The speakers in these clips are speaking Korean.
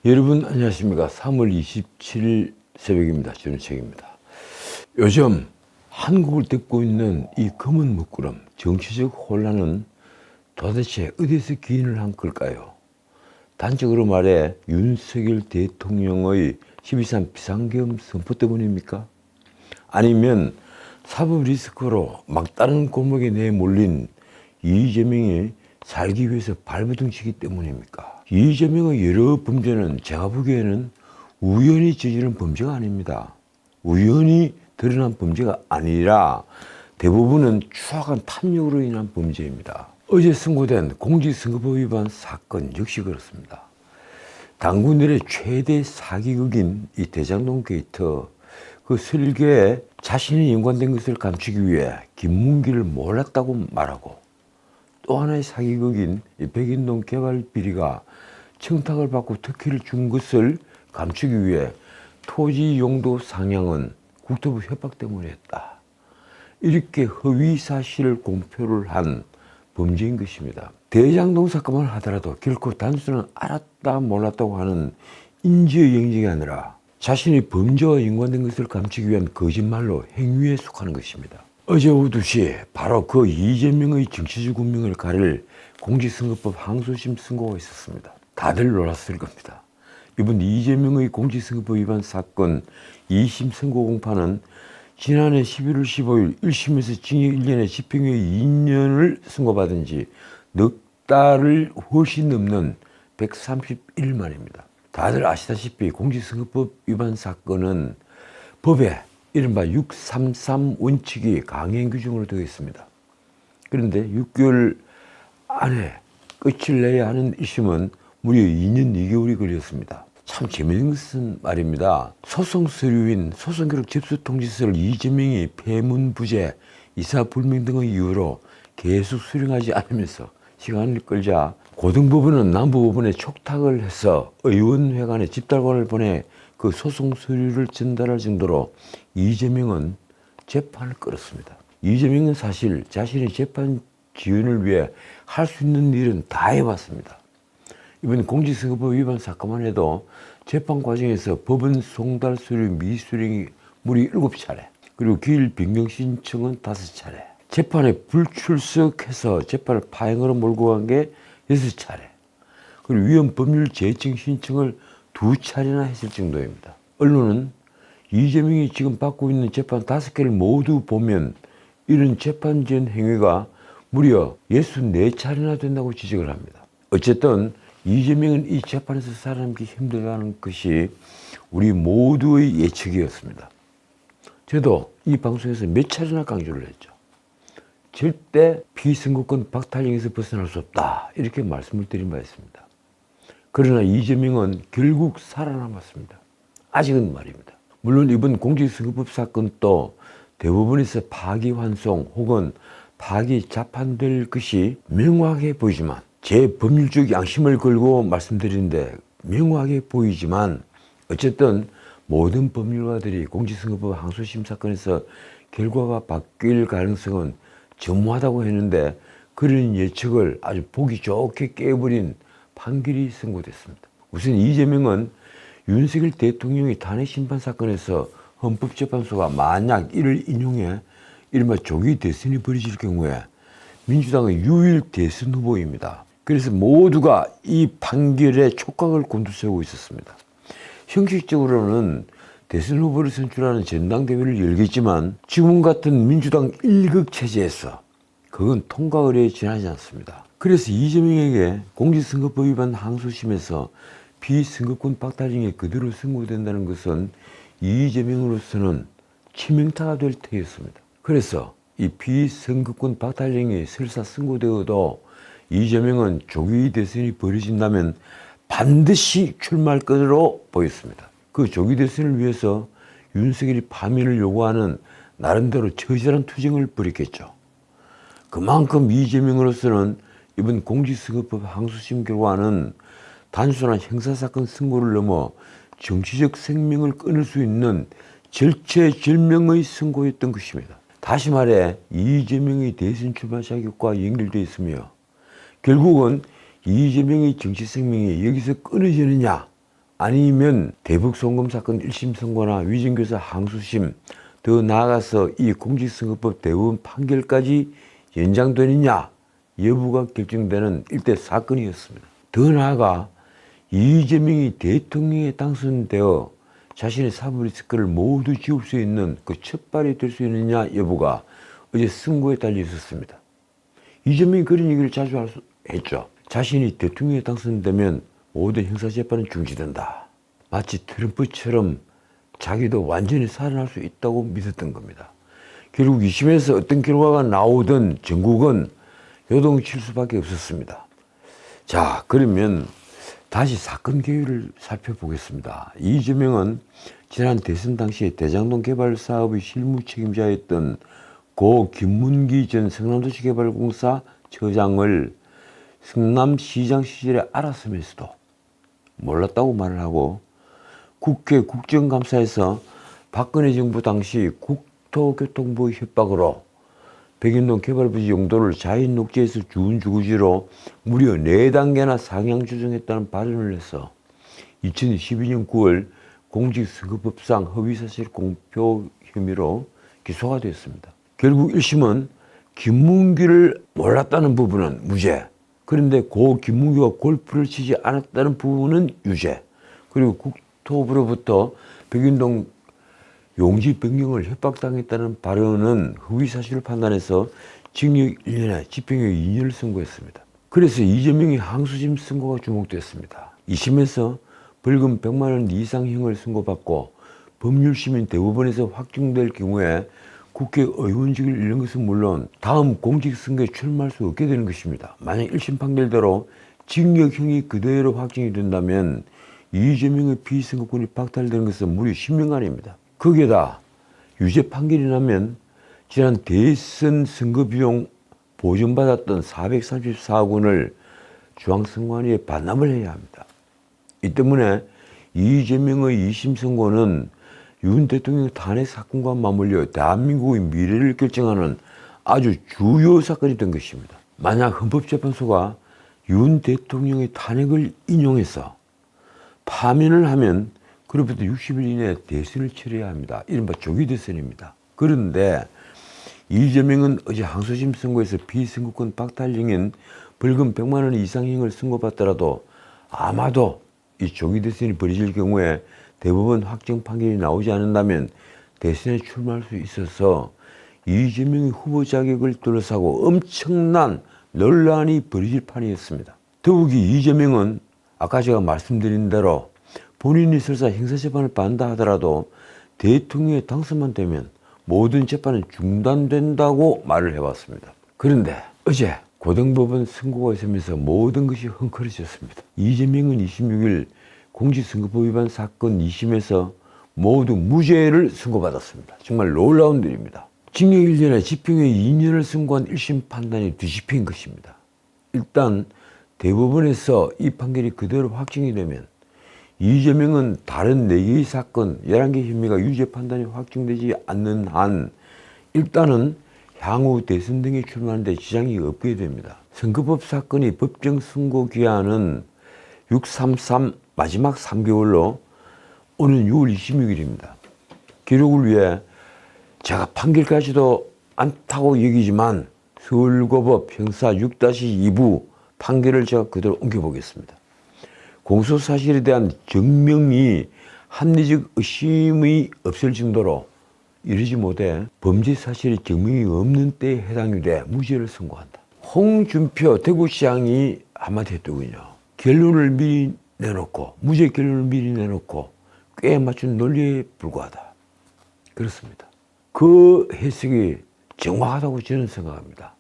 여러분 안녕하십니까. 3월 27일 새벽입니다. 전우책입니다. 요즘 한국을 덮고 있는 이 검은 먹구름, 정치적 혼란은 도대체 어디서 기인을 한 걸까요? 단적으로 말해 윤석열 대통령의 12.3 비상계엄 선포 때문입니까? 아니면 사법 리스크로 막다른 골목에 내몰린 이재명이 살기 위해서 발버둥 치기 때문입니까? 이재명의 여러 범죄는 제가 보기에는 우연히 저지른 범죄가 아닙니다. 우연히 드러난 범죄가 아니라 대부분은 추악한 탐욕으로 인한 범죄입니다. 어제 선고된 공직선거법 위반 사건 역시 그렇습니다. 당군 내래 최대 사기극인 이 대장동 게이트, 그 설계에 자신이 연관된 것을 감추기 위해 김문기를 몰랐다고 말하고, 또 하나의 사기극인 백인동 개발 비리가 청탁을 받고 특혜를 준 것을 감추기 위해 토지 용도 상향은 국토부 협박 때문에 했다. 이렇게 허위 사실을 공표를 한 범죄인 것입니다. 대장동 사건만 하더라도 결코 단순한 알았다 몰랐다고 하는 인지의 영역이 아니라 자신이 범죄와 연관된 것을 감추기 위한 거짓말로 행위에 속하는 것입니다. 어제 오후 2시 바로 그 이재명의 정치적 운명을 가릴 공직선거법 항소심 선고가 있었습니다. 다들 놀랐을 겁니다. 이번 이재명의 공직선거법 위반 사건 2심 선고 공판은 지난해 11월 15일 1심에서 징역 1년에 집행유예 2년을 선고받은 지 넉 달을 훨씬 넘는 131일 만입니다. 다들 아시다시피 공직선거법 위반 사건은 법에 이른바 633 원칙이 강행 규정으로 되어 있습니다. 그런데 6개월 안에 끝을 내야 하는 1심은 무려 2년 2개월이 걸렸습니다. 참 재미있는 것은 말입니다. 소송 서류인 소송기록 접수 통지서를 이재명이 폐문부재, 이사불명 등의 이유로 계속 수령하지 않으면서 시간을 끌자 고등법원은 남부법원에 촉탁을 해서 의원회관에 집달관을 보내 그 소송 서류를 전달할 정도로 이재명은 재판을 끌었습니다. 이재명은 사실 자신의 재판 지연을 위해 할 수 있는 일은 다 해봤습니다. 이번 공직선거법 위반 사건만 해도 재판 과정에서 법원 송달 서류 미수령이 무려 7차례, 그리고 기일 변경 신청은 5차례, 재판에 불출석해서 재판을 파행으로 몰고 간 게 6차례, 그리고 위헌 법률 제청 신청을 2차례나 했을 정도입니다. 언론은 이재명이 지금 받고 있는 재판 5개를 모두 보면 이런 재판 지연 행위가 무려 64차례나 된다고 지적을 합니다. 어쨌든 이재명은 이 재판에서 살아남기 힘들다는 것이 우리 모두의 예측이었습니다. 저도 이 방송에서 몇 차례나 강조를 했죠. 절대 피선거권 박탈령에서 벗어날 수 없다, 이렇게 말씀을 드린 바 있습니다. 그러나 이재명은 결국 살아남았습니다. 아직은 말입니다. 물론 이번 공직선거법 사건도 대법원에서 파기환송 혹은 파기 재판될 것이 명확해 보이지만, 제 법률적 양심을 걸고 말씀드리는데 명확해 보이지만, 어쨌든 모든 법률가들이 공직선거법 항소심 사건에서 결과가 바뀔 가능성은 전무하다고 했는데, 그런 예측을 아주 보기 좋게 깨버린 판결이 선고됐습니다. 우선 이재명은 윤석열 대통령이 탄핵 심판 사건에서 헌법재판소가 만약 이를 인용해 이른바 조기 대선이 벌어질 경우에 민주당의 유일 대선 후보입니다. 그래서 모두가 이 판결에 촉각을 곤두세우고 있었습니다. 형식적으로는 대선 후보를 선출하는 전당대회를 열겠지만 지금 같은 민주당 일극 체제에서 그건 통과 의뢰에 지나지 않습니다. 그래서 이재명에게 공직선거법 위반 항소심에서 비선거권 박탈령이 그대로 선고된다는 것은 이재명으로서는 치명타가 될 터였습니다. 그래서 이 비선거권 박탈령이 설사 선고되어도 이재명은 조기 대선이 벌어진다면 반드시 출마할 것으로 보였습니다. 그 조기 대선을 위해서 윤석열이 파면을 요구하는 나름대로 처절한 투쟁을 벌였겠죠. 그만큼 이재명으로서는 이번 공직선거법 항소심 결과는 단순한 형사사건 선고를 넘어 정치적 생명을 끊을 수 있는 절체절명의 선고였던 것입니다. 다시 말해 이재명의 대선 출마 자격과 연결되어 있으며 결국은 이재명의 정치 생명이 여기서 끊어지느냐 아니면 대북 송금 사건 1심 선고나 위증교사 항소심, 더 나아가서 이 공직선거법 대법원 판결까지 연장되느냐 여부가 결정되는 일대 사건이었습니다. 더 나아가 이재명이 대통령에 당선되어 자신의 사법리스크를 모두 지울 수 있는 그 첫발이 될 수 있느냐 여부가 어제 선고에 달려 있었습니다. 이재명이 그런 얘기를 자주 했죠. 자신이 대통령에 당선되면 모든 형사재판은 중지된다. 마치 트럼프처럼 자기도 완전히 살아날 수 있다고 믿었던 겁니다. 결국 2심에서 어떤 결과가 나오든 전국은 요동칠 수밖에 없었습니다. 자, 그러면 다시 사건 개요를 살펴보겠습니다. 이재명은 지난 대선 당시에 대장동 개발 사업의 실무 책임자였던 고 김문기 전 성남도시개발공사 처장을 성남시장 시절에 알았으면서도 몰랐다고 말을 하고 국회 국정감사에서 박근혜 정부 당시 국토교통부 협박으로 백인동 개발부지 용도를 자연 녹지에서 주운 주거지로 무려 4단계나 상향 조정했다는 발언을 해서 2012년 9월 공직선거법상 허위사실 공표 혐의로 기소가 되었습니다. 결국 1심은 김문기를 몰랐다는 부분은 무죄, 그런데 고 김문기가 골프를 치지 않았다는 부분은 유죄, 그리고 국토부로부터 백인동 용지 변경을 협박당했다는 발언은 허위사실을 판단해서 징역 1년에 집행유예 2년을 선고했습니다. 그래서 이재명이 항소심 선고가 주목됐습니다. 2심에서 벌금 100만 원 이상형을 선고받고 법률심인 대법원에서 확정될 경우에 국회의원직을 잃는 것은 물론 다음 공직선거에 출마할 수 없게 되는 것입니다. 만약 1심 판결대로 징역형이 그대로 확정이 된다면 이재명의 피선거권이 박탈되는 것은 무려 10년간입니다. 거기에다 유죄 판결이 나면 지난 대선 선거비용 보전받았던 434억 원을 중앙선관위에 반납을 해야 합니다. 이 때문에 이재명의 2심 선고는 윤 대통령 탄핵 사건과 맞물려 대한민국의 미래를 결정하는 아주 주요 사건이 된 것입니다. 만약 헌법재판소가 윤 대통령의 탄핵을 인용해서 파면을 하면 그로부터 60일 이내에 대선을 치러야 합니다. 이른바 조기 대선입니다. 그런데 이재명은 어제 항소심 선고에서 피선거권 박탈형인 벌금 100만 원 이상형을 선고받더라도 아마도 이 조기 대선이 벌어질 경우에 대법원 확정 판결이 나오지 않는다면 대선에 출마할 수 있어서 이재명의 후보 자격을 둘러싸고 엄청난 논란이 벌어질 판이었습니다. 더욱이 이재명은 아까 제가 말씀드린 대로 본인이 설사 형사재판을 받는다 하더라도 대통령에 당선만 되면 모든 재판은 중단된다고 말을 해왔습니다. 그런데 어제 고등법원 선고가 있으면서 모든 것이 헝클어졌습니다. 이재명은 26일 공직선거법 위반 사건 2심에서 모두 무죄를 선고받았습니다. 정말 놀라운 일입니다. 징역 1년에 집행유예 2년을 선고한 1심 판단이 뒤집힌 것입니다. 일단 대법원에서 이 판결이 그대로 확정이 되면 이재명은 다른 4개의 사건, 11개 혐의가 유죄 판단이 확정되지 않는 한 일단은 향후 대선 등에 출마하는데 지장이 없게 됩니다. 선거법 사건의 법정 선고 기한은 633 마지막 3개월로 오는 6월 26일입니다. 기록을 위해 제가 판결까지도 않다고 여기지만 서울고법 형사 6-2부 판결을 제가 그대로 옮겨보겠습니다. 공소사실에 대한 증명이 합리적 의심이 없을 정도로 이르지 못해 범죄 사실의 증명이 없는 때에 해당이 돼 무죄를 선고한다. 홍준표 대구시장이 한마디 했더군요. 결론을 미리 내놓고 무죄 결론을 미리 내놓고 꽤 맞춘 논리에 불과하다. 그렇습니다. 그 해석이 정확하다고 저는 생각합니다.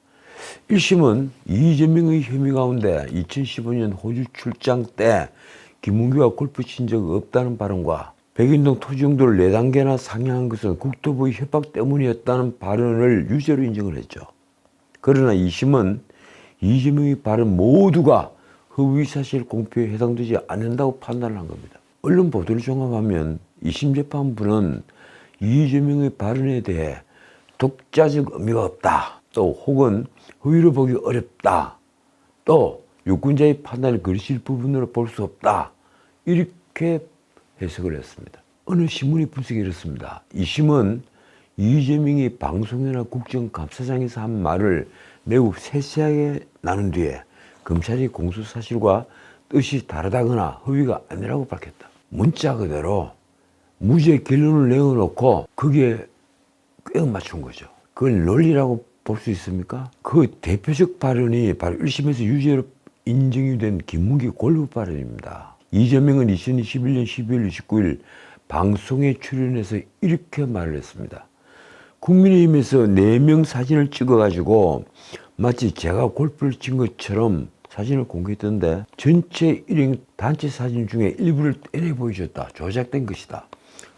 1심은 이재명의 혐의 가운데 2015년 호주 출장 때 김문기와 골프 친 적 없다는 발언과 백인동 토지 용도를 4단계나 상향한 것은 국토부의 협박 때문이었다는 발언을 유죄로 인정을 했죠. 그러나 2심은 이재명의 발언 모두가 허위사실 공표에 해당되지 않는다고 판단을 한 겁니다. 언론 보도를 종합하면 2심 재판부는 이재명의 발언에 대해 독자적 의미가 없다, 또 혹은 허위로 보기 어렵다, 또 유권자의 판단을 거르실 부분으로 볼 수 없다, 이렇게 이렇게 해석을 했습니다. 어느 신문이 분석이 이렇습니다. 이 신문 이재명이 방송이나 국정감사장에서 한 말을 매우 세세하게 나눈 뒤에 검찰이 공소사실과 뜻이 다르다거나 허위가 아니라고 밝혔다. 문자 그대로 무죄 결론을 내어놓고 거기에 꽤 맞춘 거죠. 그걸 논리라고 볼 수 있습니까? 그 대표적 발언이 바로 1심에서 유죄로 인정이 된 김문기 골프 발언입니다. 이재명은 2021년 12월 29일 방송에 출연해서 이렇게 말을 했습니다. 국민의힘에서 4명 사진을 찍어가지고 마치 제가 골프를 친 것처럼 사진을 공개했던데 전체 일행 단체 사진 중에 일부를 떼내 보여줬다. 조작된 것이다.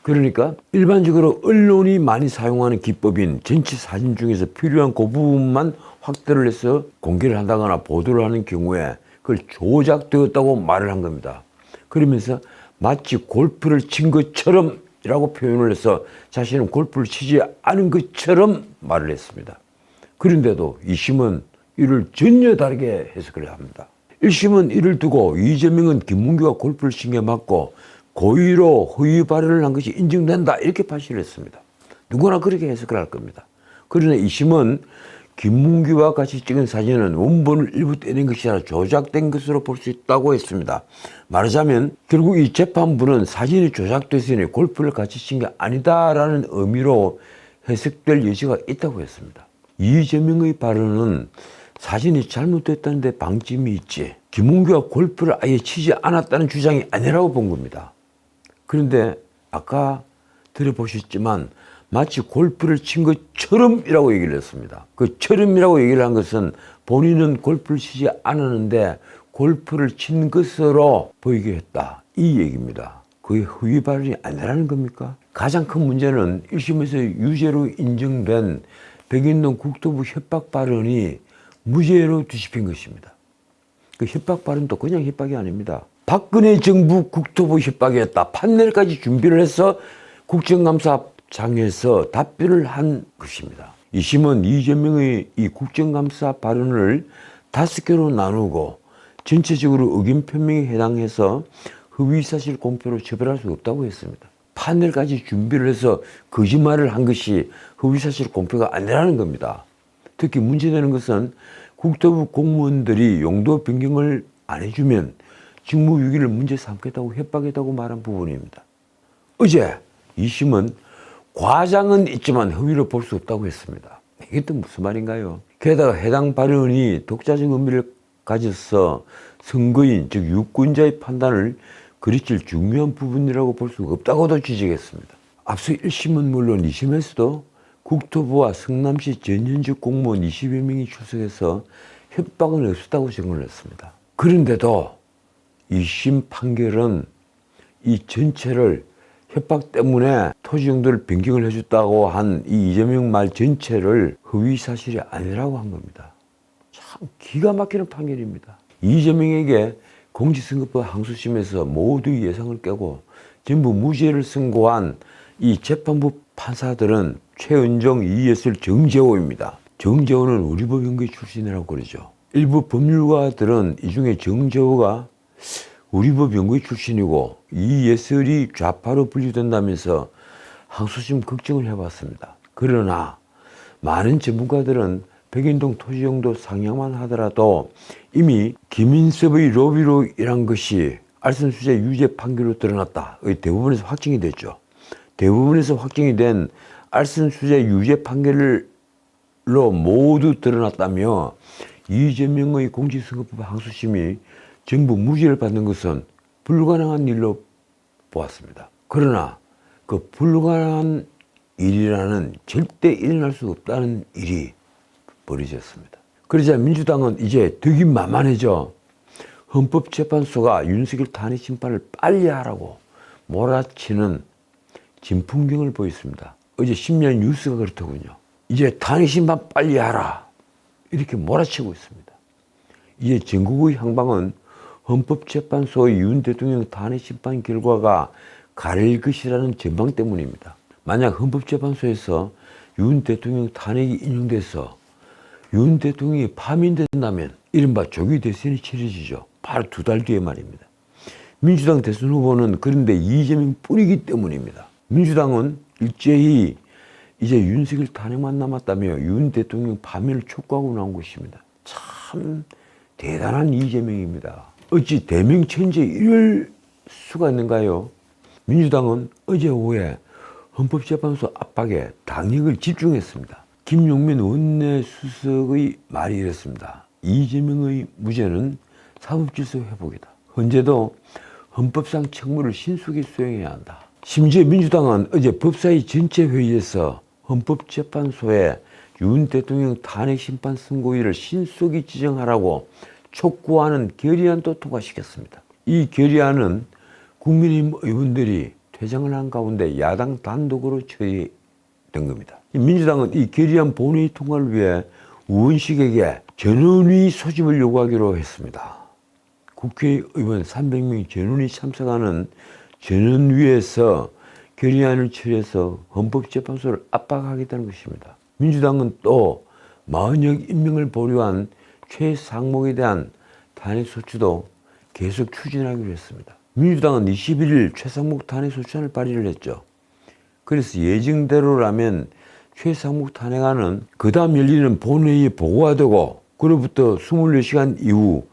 그러니까 일반적으로 언론이 많이 사용하는 기법인 전체 사진 중에서 필요한 그 부분만 확대를 해서 공개를 한다거나 보도를 하는 경우에 그걸 조작되었다고 말을 한 겁니다. 그러면서 마치 골프를 친 것처럼 이라고 표현을 해서 자신은 골프를 치지 않은 것처럼 말을 했습니다. 그런데도 2심은 이를 전혀 다르게 해석을 합니다. 1심은 이를 두고 이재명은 김문규가 골프를 친 게 맞고 고의로 허위 발언을 한 것이 인정된다 이렇게 판시를 했습니다. 누구나 그렇게 해석을 할 겁니다. 그러나 2심은 김문규와 같이 찍은 사진은 원본을 일부 떼낸 것이 아니라 조작된 것으로 볼 수 있다고 했습니다. 말하자면 결국 이 재판부는 사진이 조작됐으니 골프를 같이 친 게 아니다라는 의미로 해석될 여지가 있다고 했습니다. 이재명의 발언은 사진이 잘못됐다는데 방침이 있지 김문규가 골프를 아예 치지 않았다는 주장이 아니라고 본 겁니다. 그런데 아까 들어보셨지만 마치 골프를 친 것처럼이라고 얘기를 했습니다. 그 처럼이라고 얘기를 한 것은 본인은 골프를 치지 않았는데 골프를 친 것으로 보이게 했다. 이 얘기입니다. 그게 허위 발언이 아니라는 겁니까? 가장 큰 문제는 1심에서 유죄로 인정된 백인동 국토부 협박 발언이 무죄로 뒤집힌 것입니다. 그 협박 발언도 그냥 협박이 아닙니다. 박근혜 정부 국토부 협박이었다. 판넬까지 준비를 해서 국정감사장에서 답변을 한 것입니다. 2심은 이재명의 이 국정감사 발언을 5개로 나누고 전체적으로 의견 표명에 해당해서 허위사실 공표로 처벌할 수 없다고 했습니다. 판넬까지 준비를 해서 거짓말을 한 것이 허위사실 공표가 아니라는 겁니다. 특히 문제되는 것은 국토부 공무원들이 용도 변경을 안 해주면 직무유기를 문제 삼겠다고 협박했다고 말한 부분입니다. 어제 2심은 과장은 있지만 허위로 볼 수 없다고 했습니다. 이게 또 무슨 말인가요? 게다가 해당 발언이 독자적 의미를 가져서 선거인 즉 유권자의 판단을 그르칠 중요한 부분이라고 볼 수 없다고도 지적했습니다. 앞서 1심은 물론 2심에서도 국토부와 성남시 전현직 공무원 20여 명이 출석해서 협박은 없었다고 증언을 했습니다. 그런데도 2심 판결은 이 전체를 협박 때문에 토지 용도를 변경을 해줬다고 한 이 이재명 말 전체를 허위 사실이 아니라고 한 겁니다. 참 기가 막히는 판결입니다. 이재명에게 공직선거법 항소심에서 모두 예상을 깨고 전부 무죄를 선고한 이 재판부 판사들은 최은정, 이예슬, 정재호입니다. 정재호는 우리법 연구회 출신이라고 그러죠. 일부 법률가들은 이 중에 정재호가 우리법 연구회 출신이고 이예슬이 좌파로 분류된다면서 항소심 걱정을 해봤습니다. 그러나 많은 전문가들은 백인동 토지용도 상향만 하더라도 이미 김인섭의 로비로 일한 것이 알선수재 유죄 판결로 드러났다. 대부분에서 확정이 됐죠. 대부분에서 확정이 된 알선수재 유죄 판결로 모두 드러났다며 이재명의 공직선거법 항소심이 정부 무죄를 받는 것은 불가능한 일로 보았습니다. 그러나 그 불가능한 일이라는 절대 일어날 수 없다는 일이 벌어졌습니다. 그러자 민주당은 이제 득이 만만해져 헌법재판소가 윤석열 탄핵 심판을 빨리 하라고 몰아치는 진풍경을 보였습니다. 어제 신문 뉴스가 그렇더군요. 이제 탄핵 심판 빨리 하라 이렇게 몰아치고 있습니다. 이제 전국의 향방은 헌법재판소의 윤 대통령 탄핵 심판 결과가 가릴 것이라는 전망 때문입니다. 만약 헌법재판소에서 윤 대통령 탄핵이 인용돼서 윤 대통령이 파면된다면 이른바 조기 대선이 치러지죠. 바로 2달 뒤에 말입니다. 민주당 대선 후보는 그런데 이재명 뿐이기 때문입니다. 민주당은 일제히 이제 윤석열 탄핵만 남았다며 윤 대통령 파면을 촉구하고 나온 것입니다. 참 대단한 이재명입니다. 어찌 대명천재 이럴 수가 있는가요? 민주당은 어제 오후에 헌법재판소 압박에 당력을 집중했습니다. 김용민 원내수석의 말이 이랬습니다. 이재명의 무죄는 사법질서 회복이다. 헌재도 헌법상 책무를 신속히 수행해야 한다. 심지어 민주당은 어제 법사위 전체 회의에서 헌법재판소에 윤 대통령 탄핵 심판 선고일을 신속히 지정하라고 촉구하는 결의안도 통과시켰습니다. 이 결의안은 국민의힘 의원들이 퇴장을 한 가운데 야당 단독으로 처리된 겁니다. 민주당은 이 결의안 본회의 통과를 위해 의원식에게 전원위 소집을 요구하기로 했습니다. 국회의원 300명이 전원위 참석하는 전원위에서 결의안을 처리해서 헌법재판소를 압박하겠다는 것입니다. 민주당은 또 40여 인명을 보류한 최상목에 대한 탄핵소추도 계속 추진하기로 했습니다. 민주당은 21일 최상목 탄핵소추안을 발의를 했죠. 그래서 예정대로라면 최상목 탄핵안은 그 다음 열리는 본회의에 보고가 되고 그로부터 24시간 이후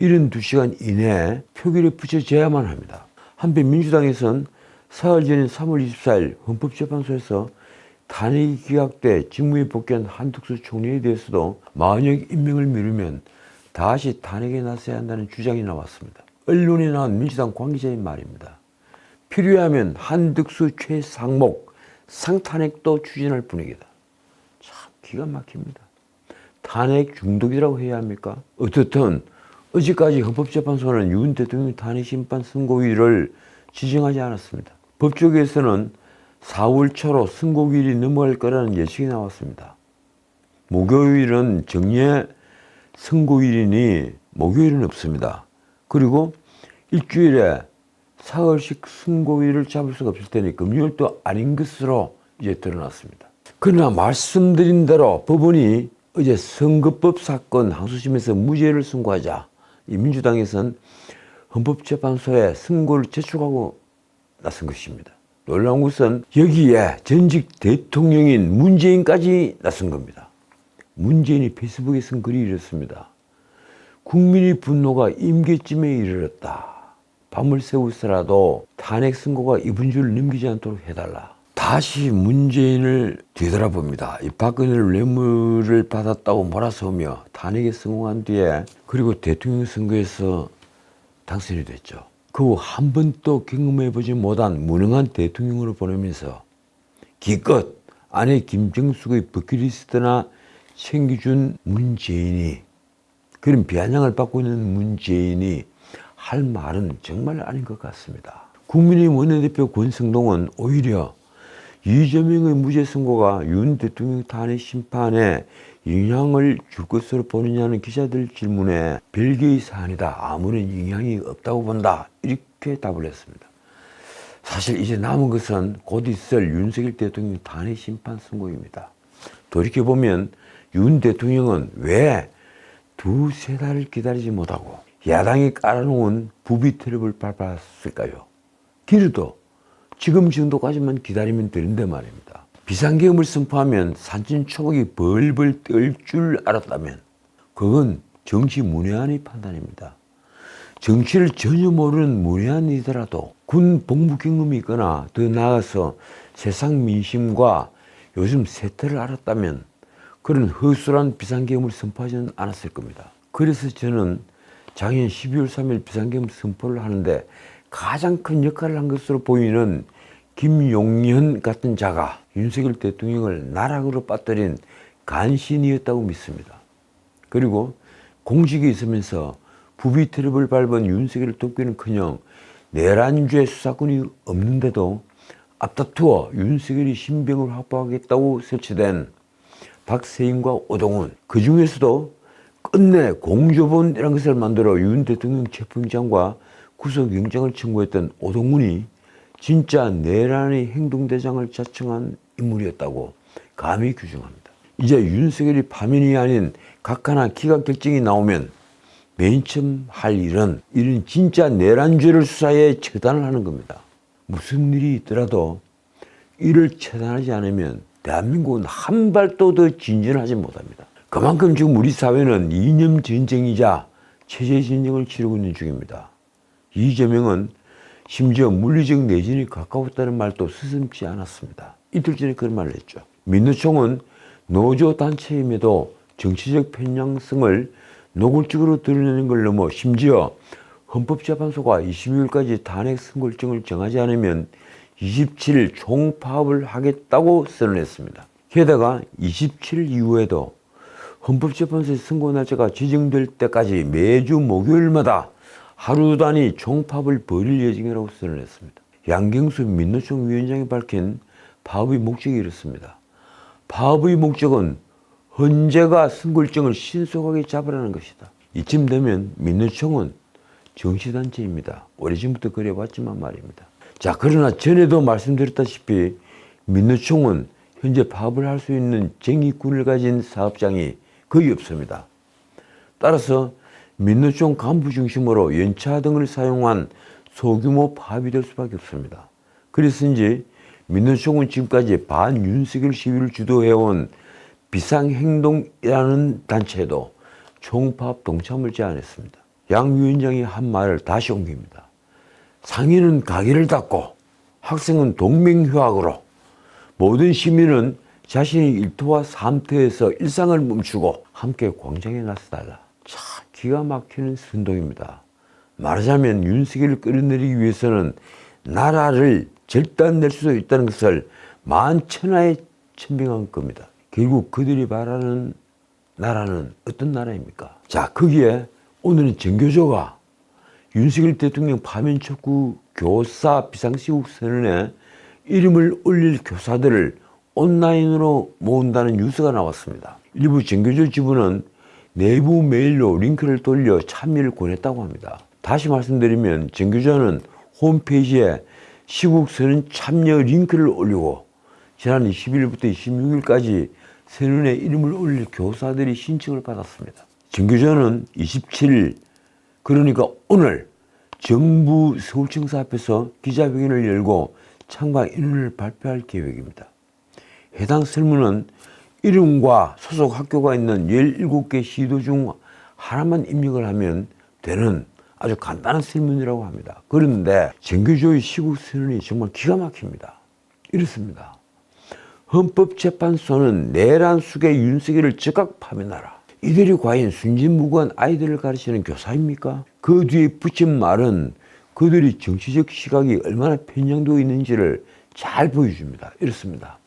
72시간 이내에 표결에 붙여져야만 합니다. 한편 민주당에선 사흘 전인 3월 24일 헌법재판소에서 탄핵이 기각돼 직무에 복귀한 한덕수 총리에 대해서도 40여 인명을 미루면 다시 탄핵에 나서야 한다는 주장이 나왔습니다. 언론에 나온 민주당 관계자의 말입니다. 필요하면 한덕수, 최상목, 상탄핵도 추진할 분위기다. 참 기가 막힙니다. 탄핵 중독이라고 해야 합니까? 어떻든 어제까지 헌법재판소는 윤 대통령 탄핵 심판 선고일을 지정하지 않았습니다. 법조계에서는 4월 초로 선고일이 넘어갈 거라는 예측이 나왔습니다. 목요일은 정례 선고일이니 목요일은 없습니다. 그리고 일주일에 사흘씩 선고일을 잡을 수가 없을 테니 금요일도 아닌 것으로 이제 드러났습니다. 그러나 말씀드린 대로 법원이 어제 선거법 사건 항소심에서 무죄를 선고하자 이 민주당에선 헌법재판소에 선고를 제출하고 나선 것입니다. 놀라운 것은 여기에 전직 대통령인 문재인까지 나선 겁니다. 문재인이 페이스북에 쓴 글이 이렇습니다. 국민의 분노가 임계점에 이르렀다. 밤을 새우서라도 탄핵 선고가 이번 주를 넘기지 않도록 해달라. 다시 문재인을 뒤돌아봅니다. 이 박근혜를 뇌물을 받았다고 몰아서며 탄핵에 성공한 뒤에 그리고 대통령 선거에서 당선이 됐죠. 그 후 한 번도 경험해보지 못한 무능한 대통령으로 보내면서 기껏 아내 김정숙의 버킷리스트나 챙겨준 문재인이 그런 비아냥을 받고 있는 문재인이 할 말은 정말 아닌 것 같습니다. 국민의힘 원내대표 권성동은 오히려 이재명의 무죄 선고가 윤 대통령 탄핵 심판에 영향을 줄 것으로 보느냐는 기자들 질문에 별개의 사안이다. 아무런 영향이 없다고 본다. 이렇게 답을 했습니다. 사실 이제 남은 것은 곧 있을 윤석열 대통령 탄핵 심판 선고입니다. 돌이켜보면 윤 대통령은 왜 두세 달을 기다리지 못하고 야당이 깔아놓은 부비 트랩을 밟았을까요? 길어도 지금 정도까지만 기다리면 되는데 말입니다. 비상계엄을 선포하면 산진초목이 벌벌 떨 줄 알았다면 그건 정치 문외한의 판단입니다. 정치를 전혀 모르는 문외한이더라도 군 복무 경험이 있거나 더 나아가서 세상 민심과 요즘 세태를 알았다면 그런 허술한 비상계엄을 선포하지는 않았을 겁니다. 그래서 저는 작년 12월 3일 비상계엄 선포를 하는데 가장 큰 역할을 한 것으로 보이는 김용현 같은 자가 윤석열 대통령을 나락으로 빠뜨린 간신이었다고 믿습니다. 그리고 공직에 있으면서 부비 트랩을 밟은 윤석열을 돕기는커녕 내란죄 수사권이 없는데도 앞다투어 윤석열이 신병을 확보하겠다고 설치된 박세인과 오동훈, 그 중에서도 끝내 공조본이라는 것을 만들어 윤 대통령 체포영장과 구속영장을 청구했던 오동훈이 진짜 내란의 행동대장을 자청한 인물이었다고 감히 규정합니다. 이제 윤석열이 파면이 아닌 각하나 기각 결정이 나오면 맨 처음 할 일은 이런 진짜 내란죄를 수사에 처단을 하는 겁니다. 무슨 일이 있더라도 이를 처단하지 않으면 대한민국은 한 발도 더 진전하지 못합니다. 그만큼 지금 우리 사회는 이념 전쟁이자 체제 전쟁을 치르고 있는 중입니다. 이재명은 심지어 물리적 내전이 가까웠다는 말도 서슴지 않았습니다. 이틀 전에 그런 말을 했죠. 민노총은 노조 단체임에도 정치적 편향성을 노골적으로 드러내는 걸 넘어 심지어 헌법재판소가 22일까지 탄핵 선고일정을 정하지 않으면 27일 총파업을 하겠다고 선언했습니다. 게다가 27일 이후에도 헌법재판소의 선고 날짜가 지정될 때까지 매주 목요일마다 하루 단위 총파업을 벌일 예정이라고 선언했습니다. 양경수 민노총 위원장이 밝힌 파업의 목적이 이렇습니다. 파업의 목적은 헌재가 선고일정을 신속하게 잡으라는 것이다. 이쯤 되면 민노총은 정치단체입니다. 오래전부터 그래왔지만 말입니다. 자, 그러나 전에도 말씀드렸다시피 민노총은 현재 파업을 할 수 있는 정의권을 가진 사업장이 거의 없습니다. 따라서 민노총 간부 중심으로 연차 등을 사용한 소규모 파업이 될 수밖에 없습니다. 그래서인지 민노총은 지금까지 반윤석열 시위를 주도해온 비상행동이라는 단체에도 총파업 동참을 제안했습니다. 양 위원장이 한 말을 다시 옮깁니다. 상인은 가게를 닫고 학생은 동맹휴학으로 모든 시민은 자신의 일터와 삶터에서 일상을 멈추고 함께 광장에 나서달라. 참 기가 막히는 선동입니다. 말하자면 윤석열을 끌어내리기 위해서는 나라를 절단낼 수도 있다는 것을 만천하에 천명한 겁니다. 결국 그들이 말하는 나라는 어떤 나라입니까? 자, 거기에 오늘은 정교조가 윤석열 대통령 파면 촉구 교사 비상시국 선언에 이름을 올릴 교사들을 온라인으로 모은다는 뉴스가 나왔습니다. 일부 정교조 지부는 내부 메일로 링크를 돌려 참여를 권했다고 합니다. 다시 말씀드리면 정교조는 홈페이지에 시국선언 참여 링크를 올리고 지난 20일부터 26일까지 선언에 이름을 올릴 교사들이 신청을 받았습니다. 정교조는 27일 그러니까 오늘 정부 서울청사 앞에서 기자회견을 열고 참가 인원을 발표할 계획입니다. 해당 설문은 이름과 소속 학교가 있는 17개 시도 중 하나만 입력을 하면 되는 아주 간단한 설문이라고 합니다. 그런데 정교조의 시국선언이 정말 기가 막힙니다. 이렇습니다. 헌법재판소는 내란 수괴 윤석열을 즉각 파면하라. 이들이 과연 순진무구한 아이들을 가르치는 교사입니까? 그 뒤에 붙인 말은 그들이 정치적 시각이 얼마나 편향되어 있는지를 잘 보여줍니다. 이렇습니다.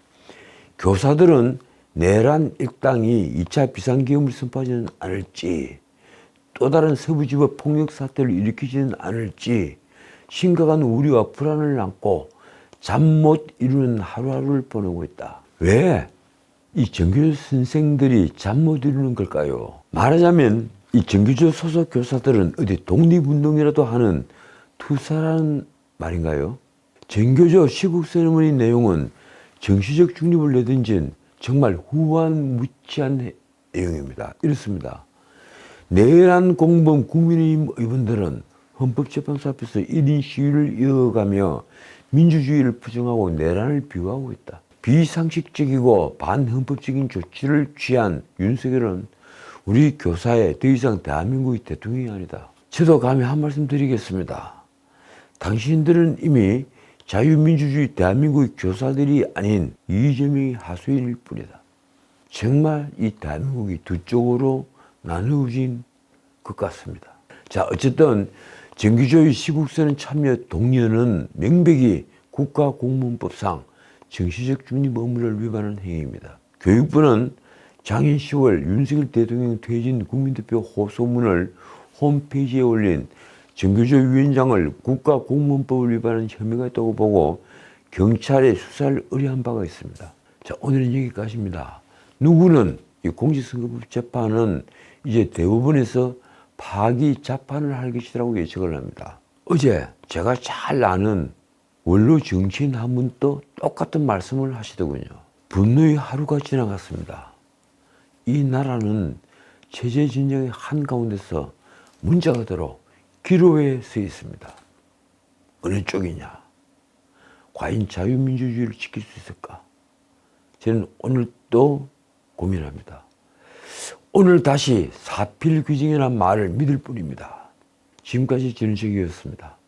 교사들은 내란 일당이 2차 비상계엄을 선포하지는 않을지, 또 다른 서부지법 폭력 사태를 일으키지는 않을지 심각한 우려와 불안을 안고 잠 못 이루는 하루하루를 보내고 있다. 왜 이 정교조 선생들이 잠 못 이루는 걸까요? 말하자면 이 정교조 소속 교사들은 어디 독립운동이라도 하는 투사라는 말인가요? 정교조 시국선언의 내용은 정치적 중립을 내던진 정말 후한무치한 내용입니다. 이렇습니다. 내란 공범 국민의힘 의원들은 헌법재판소 앞에서 1인 시위를 이어가며 민주주의를 부정하고 내란을 비호하고 있다. 비상식적이고 반헌법적인 조치를 취한 윤석열은 우리 교사에 더 이상 대한민국의 대통령이 아니다. 저도 감히 한 말씀 드리겠습니다. 당신들은 이미 자유민주주의 대한민국의 교사들이 아닌 이재명의 하수인일 뿐이다. 정말 이 대한민국이 두 쪽으로 나누어진 것 같습니다. 자, 어쨌든 정규조의 시국선언 참여 동료는 명백히 국가공무원법상 정치적 중립 의무를 위반하는 행위입니다. 교육부는 작년 10월 윤석열 대통령 퇴진 국민대표 호소문을 홈페이지에 올린 정교조 위원장을 국가공무원법을 위반한 혐의가 있다고 보고 경찰에 수사를 의뢰한 바가 있습니다. 자, 오늘은 여기까지입니다. 누구는 이 공직선거법 재판은 이제 대법원에서 파기 재판을 할 것이라고 예측을 합니다. 어제 제가 잘 아는 원로 정치인 한 분도 똑같은 말씀을 하시더군요. 분노의 하루가 지나갔습니다. 이 나라는 체제 진영의 한가운데서 문제가 들어 기로에 서 있습니다. 어느 쪽이냐? 과연 자유민주주의를 지킬 수 있을까? 저는 오늘 또 고민합니다. 오늘 다시 사필규정이라는 말을 믿을 뿐입니다. 지금까지 전우책이었습니다.